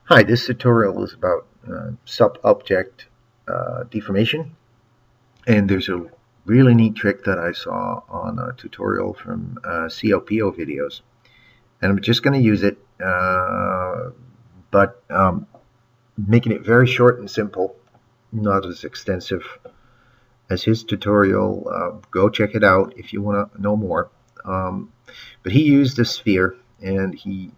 Hi, this tutorial is about sub-object deformation, and there's a really neat trick that I saw on a tutorial from CLPO videos, and I'm just going to use it, but making it very short and simple, not as extensive as his tutorial. Go check it out if you want to know more. But he used a sphere, and he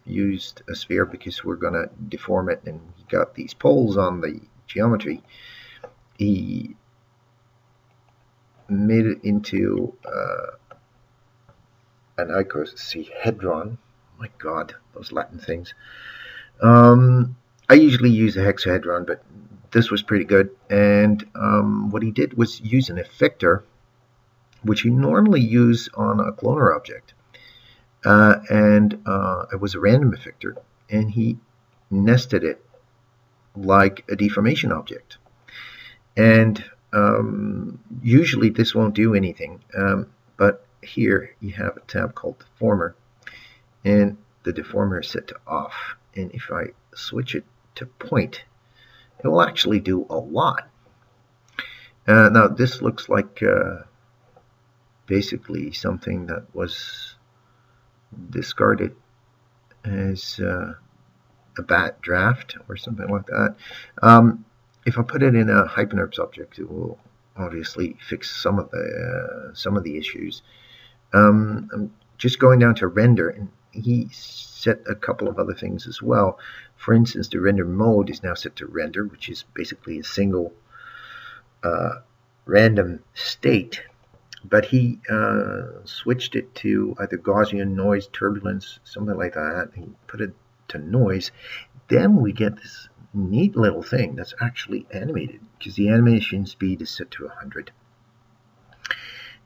used a sphere because we're going to deform it, and he got these poles on the geometry. He made it into an icosahedron. My God, those Latin things. I usually use a hexahedron, but this was pretty good. And what he did was use an effector, which you normally use on a cloner object. It was a random effector, and he nested it like a deformation object. And usually this won't do anything, but here you have a tab called Deformer, and the deformer is set to off. And if I switch it to point, it will actually do a lot. Now this looks like basically something that was discarded as a bad draft or something like that. If I put it in a HyperNerbs object, it will obviously fix some of the issues. I'm just going down to render, and he set a couple of other things as well. For instance, the render mode is now set to render, which is basically a single random state. But he switched it to either Gaussian, noise, turbulence, something like that. He put it to noise. Then we get this neat little thing that's actually animated, because the animation speed is set to 100.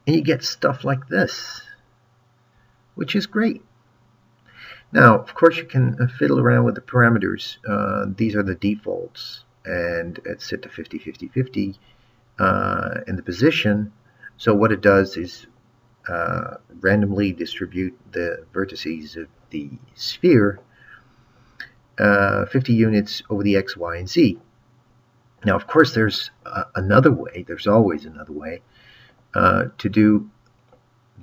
And you get stuff like this, which is great. Now, of course, you can fiddle around with the parameters. These are the defaults, and it's set to 50, 50, 50 in the position. So what it does is randomly distribute the vertices of the sphere 50 units over the X, Y, and Z. Now, of course, there's another way. There's always another way to do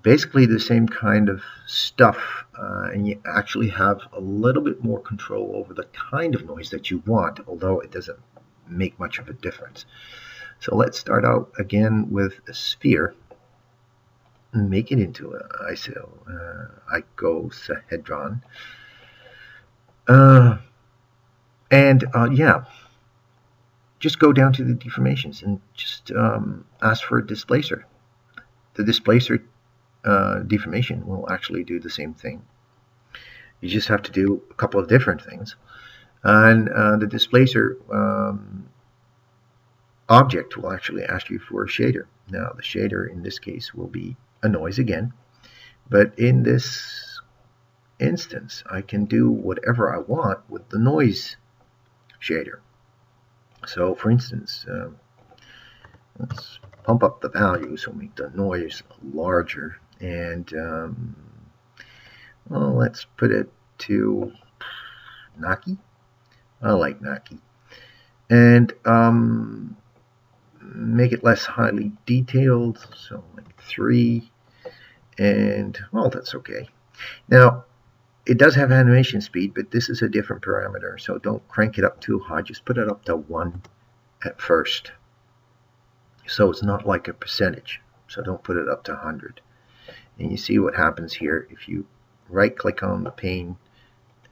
basically the same kind of stuff, and you actually have a little bit more control over the kind of noise that you want, although it doesn't make much of a difference. So let's start out again with a sphere and make it into an icosahedron. Yeah, just go down to the deformations and just ask for a displacer. The displacer deformation will actually do the same thing. You just have to do a couple of different things. And the displacer object will actually ask you for a shader. Now, the shader in this case will be a noise again, but in this instance, I can do whatever I want with the noise shader. So, for instance, let's pump up the value, so make the noise larger, and well, let's put it to Naki. I like Naki. And make it less highly detailed, so like 3, and well, that's okay. Now, it does have animation speed, but this is a different parameter, so don't crank it up too high. Just put it up to 1 at first, so it's not like a percentage, so don't put it up to 100. And you see what happens here. If you right click on the pane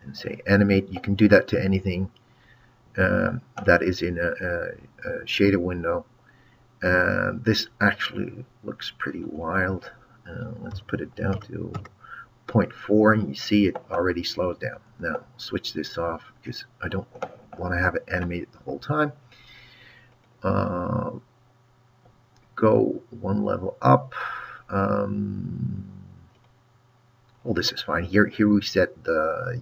and say animate, you can do that to anything that is in a shader window. This actually looks pretty wild. Let's put it down to 0.4, and you see it already slows down. Now switch this off because I don't want to have it animated the whole time. Go one level up. Well, this is fine. Here we set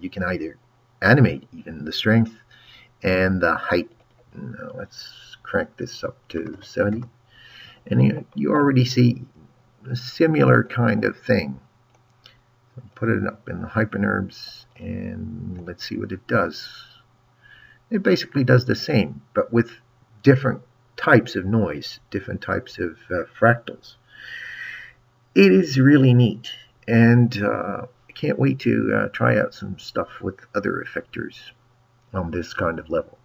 you can either animate even the strength and the height. Now let's crank this up to 70, and you already see a similar kind of thing. So put it up in the HyperNerbs, and let's see what it does. It basically does the same, but with different types of noise, different types of fractals. It is really neat, and I can't wait to try out some stuff with other effectors on this kind of level.